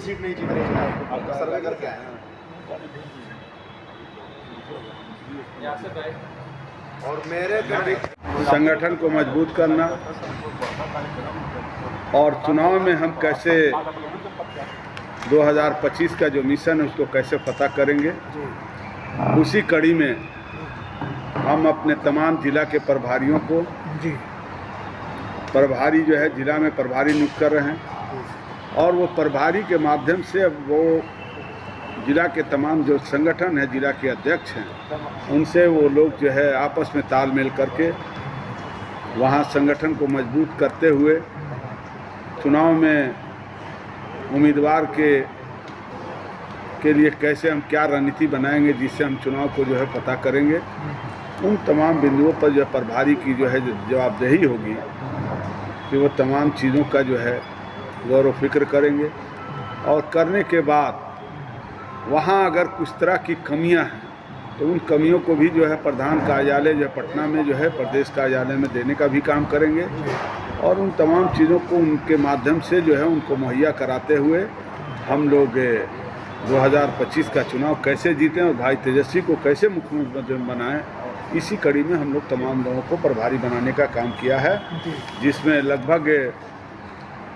Seat नहीं जीत रही है, आपका सर्वे करके आए हैं। और मेरे संगठन को मजबूत करना और चुनाव में हम कैसे 2025 का जो मिशन है उसको कैसे पता करेंगे, उसी कड़ी में हम अपने तमाम जिला के प्रभारियों को प्रभारी जो है जिला में प्रभारी नियुक्त कर रहे हैं और वो प्रभारी के माध्यम से अब वो जिला के तमाम जो संगठन है, जिला के अध्यक्ष हैं, उनसे वो लोग जो है आपस में तालमेल करके वहाँ संगठन को मजबूत करते हुए चुनाव में उम्मीदवार के लिए कैसे हम क्या रणनीति बनाएंगे जिससे हम चुनाव को जो है पता करेंगे। उन तमाम बिंदुओं पर जो प्रभारी की जो है जवाबदेही होगी कि वो तमाम चीज़ों का जो है गौर व फिक्र करेंगे और करने के बाद वहाँ अगर कुछ तरह की कमियां हैं तो उन कमियों को भी जो है प्रधान कार्यालय जो पटना में जो है प्रदेश कार्यालय में देने का भी काम करेंगे और उन तमाम चीज़ों को उनके माध्यम से जो है उनको मुहैया कराते हुए हम लोग 2025 का चुनाव कैसे जीतें और भाई तेजस्वी को कैसे मुख्यमंत्री बनाएं, इसी कड़ी में हम लोग तमाम लोगों को प्रभारी बनाने का काम किया है, जिसमें लगभग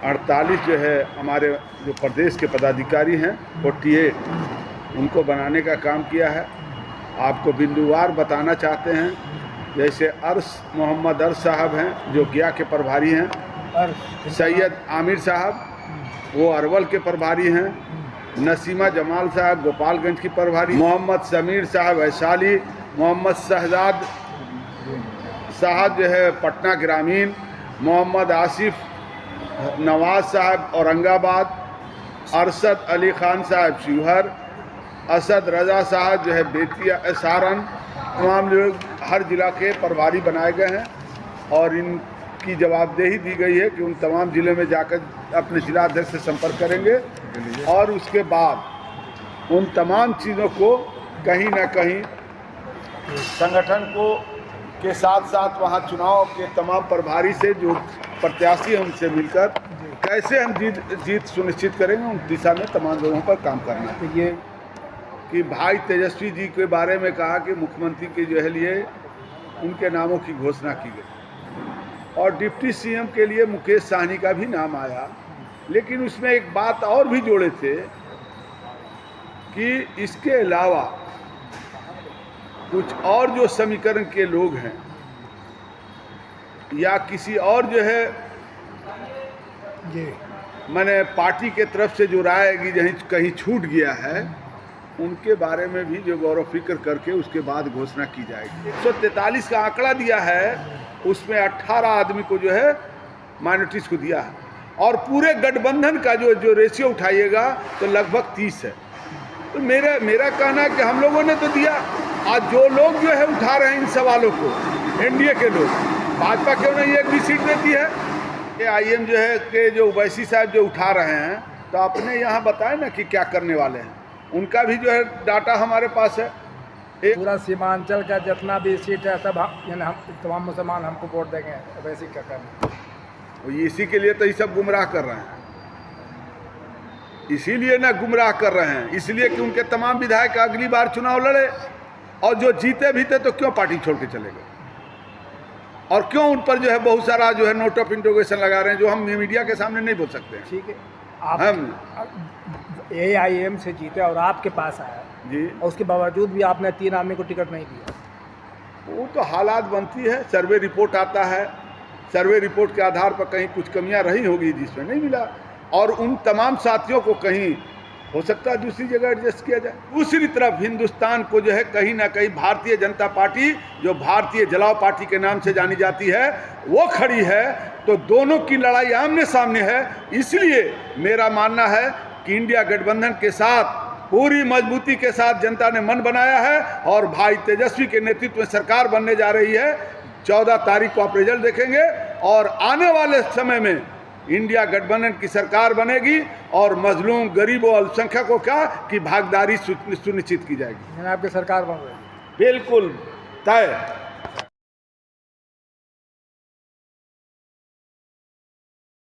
48 जो है हमारे जो प्रदेश के पदाधिकारी हैं 48 उनको बनाने का काम किया है। आपको बिंदुवार बताना चाहते हैं, जैसे मोहम्मद अर्श साहब हैं जो गया के प्रभारी हैं, सैयद आमिर साहब वो अरवल के प्रभारी हैं, नसीमा जमाल साहब गोपालगंज की प्रभारी, मोहम्मद समीर साहब वैशाली, मोहम्मद शहजाद साहब जो है पटना ग्रामीण, मोहम्मद आसिफ नवाज साहब औरंगाबाद, अरशद अली खान साहब शिवहर, असद रजा साहब जो है बेतिया सारण, तमाम लोग हर जिला के प्रभारी बनाए गए हैं और इनकी जवाबदेही दी गई है कि उन तमाम जिले में जाकर अपने जिला अध्यक्ष से संपर्क करेंगे और उसके बाद उन तमाम चीज़ों को कहीं ना कहीं संगठन को के साथ साथ वहाँ चुनाव के तमाम प्रभारी से जो प्रत्याशी हैं उनसे मिलकर कैसे हम जीत सुनिश्चित करेंगे, उन दिशा में तमाम लोगों पर काम करना है। ये कि भाई तेजस्वी जी के बारे में कहा कि मुख्यमंत्री के जो है लिए उनके नामों की घोषणा की गई और डिप्टी सीएम के लिए मुकेश सहनी का भी नाम आया, लेकिन उसमें एक बात और भी जोड़े थे कि इसके अलावा कुछ और जो समीकरण के लोग हैं या किसी और जो है मैंने पार्टी के तरफ से जो राय आएगी कहीं छूट गया है, उनके बारे में भी जो गौर फिक्र करके उसके बाद घोषणा की जाएगी। 143 का आंकड़ा दिया है, उसमें 18 आदमी को जो है माइनॉरिटीज को दिया है और पूरे गठबंधन का जो रेशियो उठाइएगा तो लगभग 30 है। तो मेरा कहना है कि हम लोगों ने तो दिया, आज जो लोग जो है उठा रहे हैं इन सवालों को, एनडीए के लोग, भाजपा क्यों नहीं एक भी सीट देती है? AIM जो है कि जो ओवैसी साहब जो उठा रहे हैं, तो आपने यहाँ बताया ना कि क्या करने वाले हैं, उनका भी जो है डाटा हमारे पास है। पूरा सीमांचल का जितना भी सीट है सब यानी हम तमाम मुसलमान हमको वोट देंगे, वैसे क्या करना। इसी के लिए तो ये सब गुमराह कर रहे हैं, इसीलिए ना गुमराह कर रहे हैं, इसलिए कि उनके तमाम विधायक अगली बार चुनाव लड़े और जो जीते भी थे तो क्यों पार्टी छोड़ के चले गए और क्यों उन पर जो है बहुत सारा जो है नोट ऑफ इंट्रोगेशन लगा रहे हैं जो हम मीडिया के सामने नहीं बोल सकते हैं। ठीक है, आप AIM से जीते और आपके पास आया जी, और उसके बावजूद भी आपने 3 आदमी को टिकट नहीं दिया। वो तो हालात बनती है, सर्वे रिपोर्ट आता है, सर्वे रिपोर्ट के आधार पर कहीं कुछ कमियां रही होगी जिसमें नहीं मिला और उन तमाम साथियों को कहीं हो सकता है दूसरी जगह एडजस्ट किया जाए। दूसरी तरफ हिंदुस्तान को जो है कहीं ना कहीं भारतीय जनता पार्टी जो भारतीय जलाओ पार्टी के नाम से जानी जाती है वो खड़ी है, तो दोनों की लड़ाई आमने सामने है। इसलिए मेरा मानना है कि इंडिया गठबंधन के साथ पूरी मजबूती के साथ जनता ने मन बनाया है और भाई तेजस्वी के नेतृत्व में सरकार बनने जा रही है। 14 तारीख को आप रिजल्ट देखेंगे और आने वाले समय में इंडिया गठबंधन की सरकार बनेगी और मजलूम गरीबों अल्पसंख्यकों का की भागीदारी सुनिश्चित की जाएगी। आपकी सरकार बन रही है, बिल्कुल तय।